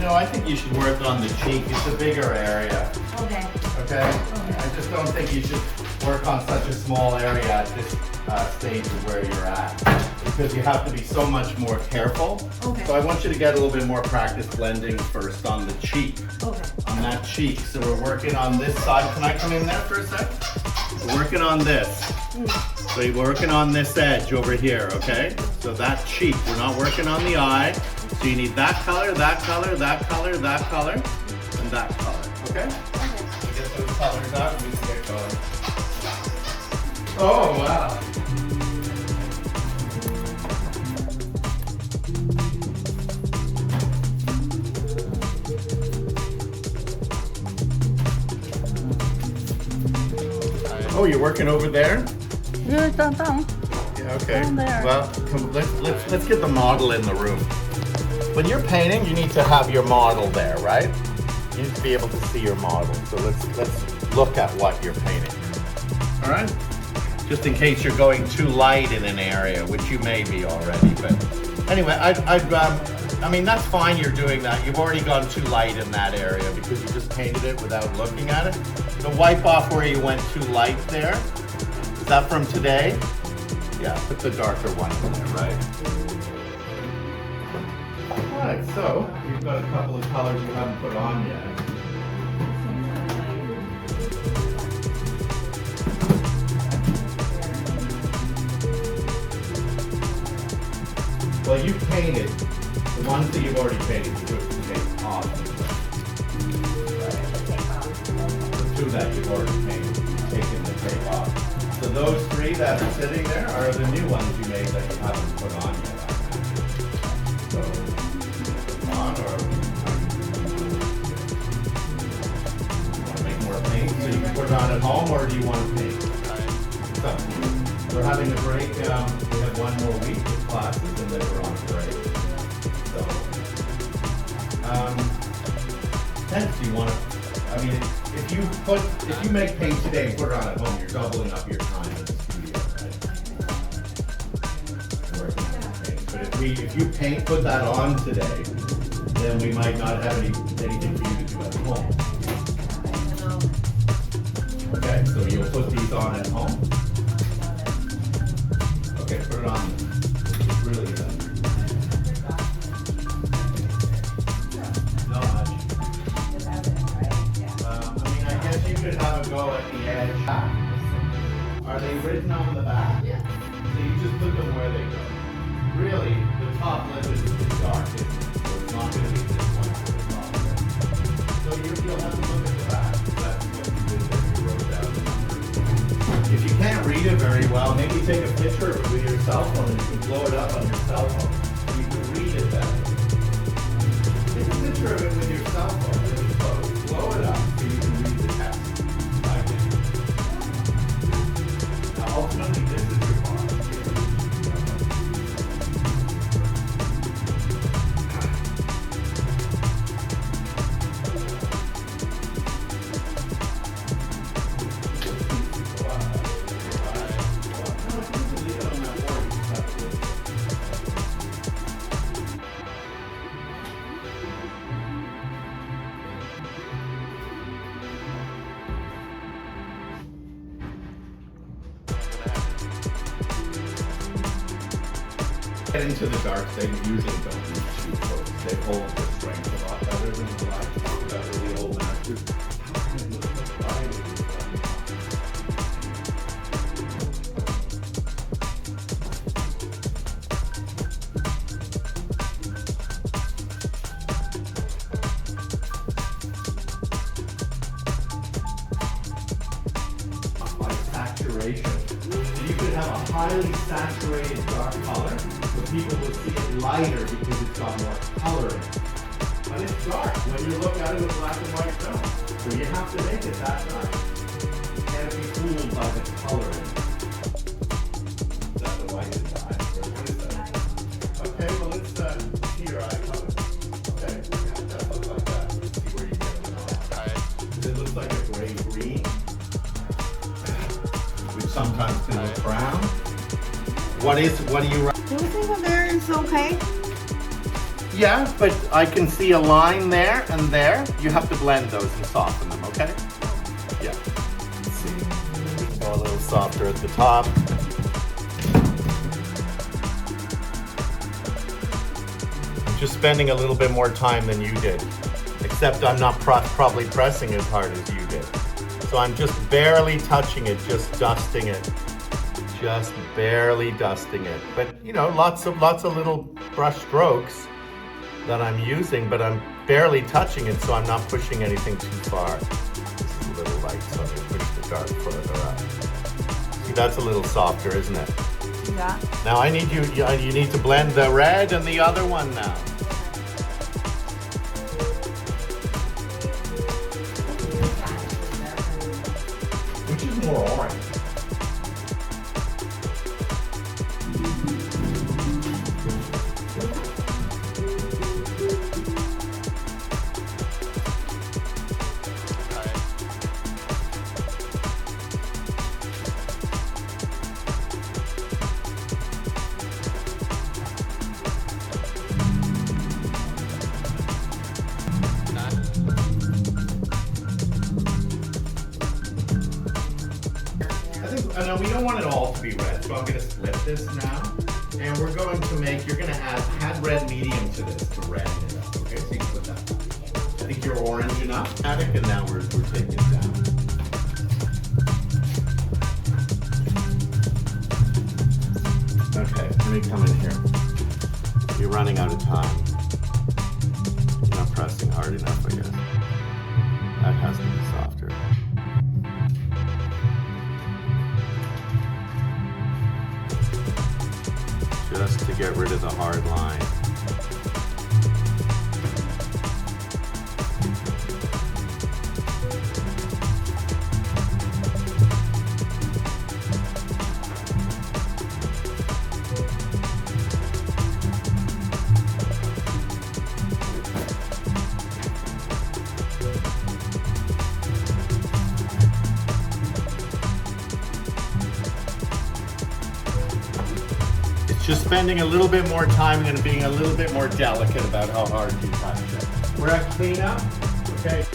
No, I think you should work on the cheek. It's a bigger area. Okay. Okay? I just don't think you should work on such a small area at this stage of where you're at, because you have to be so much more careful. Okay. So I want you to get a little bit more practice blending first on the cheek. Okay. On that cheek. So we're working on this side. Can I come in there for a sec? We're working on this. So you're working on this edge over here, okay? So that cheek. We're not working on the eye. So you need that color, that color, that color, that color, and that color, okay? So get those colors out and we can get going. Oh, wow. Oh, you're working over there? Yeah, down. Yeah, okay. Down there. Well, let's get the model in the room. When you're painting, you need to have your model there, right? You need to be able to see your model. So let's look at what you're painting. All right? Just in case you're going too light in an area, which you may be already. But anyway, I mean, that's fine you're doing that. You've already gone too light in that area because you just painted it without looking at it. So wipe off where you went too light there. Is that from today? Yeah, put the darker one in there, right? Alright, so you've got a couple of colors you haven't put on yet. Well, you painted the ones that you've already painted, you took the tape off. The two that you've already painted, you've taken the tape off. So those three that are sitting there are the new ones you made that you haven't put on yet. So, on or you want to make more paint so you can put it on at home, or do you want to paint? It's up to you. We're having a break. We have one more week of classes and then we're on a break. So, hence do you want to, I mean, if you make paint today and put it on at home, you're doubling up your time in the studio, right? Working on the paint. But if you put that on today, then we might not have anything for you to do at home. Okay, so you'll put these on at home. Okay, put it on. It's really good. Not much. I mean, I guess you could have a go at the edge. Are they written on the back? Yeah. So you just put them where they go. Really, the top lip is dark, isn't it? So it's not going to be this one to the top lip. So you'll have to look at the back. That's what you did there. You wrote down the numbers. If you can't read it very well, maybe take a picture of it with your cell phone and you can blow it up on your cell phone. So you can read it better. Take a picture of it with your cell phone really close. Blow it up so you can read the text. Now ultimately this is your box. Get into the dark, they usually don't need too close. They hold the strength a lot better than the light, better the old masters. Like saturation. So you could have a highly saturated dark color. People will see it lighter because it's got more color in it. But it's dark when you look at it with black and white film. So you have to make it that dark. You can't be fooled by the color in it. Is that the white inside? Or what is that? Okay, well let's see your eye color. Okay, yeah, it does look like that. Let's see where you get it on. It looks like a gray-green, which sometimes can look brown. What do you Do you think that there is okay? Yeah, but I can see a line there and there. You have to blend those and soften them, okay? Yeah. Let's see. We can go a little softer at the top. I'm just spending a little bit more time than you did, except I'm not probably pressing as hard as you did. So I'm just barely touching it, just dusting it. Just barely dusting it. But you know, lots of little brush strokes that I'm using, but I'm barely touching it, so I'm not pushing anything too far. This is a little light, so I'm going to push the dark further up. See, that's a little softer, isn't it? Yeah. Now I need you need to blend the red and the other one now. Which is more orange? No, we don't want it all to be red, so I'm going to split this now. And we're going to make, you're going to add red medium to this to redden it up, okay? So you can put that down. I think you're orange enough. And now we're taking it down. Okay, let me come in here. You're running out of time. You're not pressing hard enough, I guess. That has to be softer. Just to get rid of the hard line. Just spending a little bit more time and being a little bit more delicate about how hard you touch it. We're at cleanup, okay?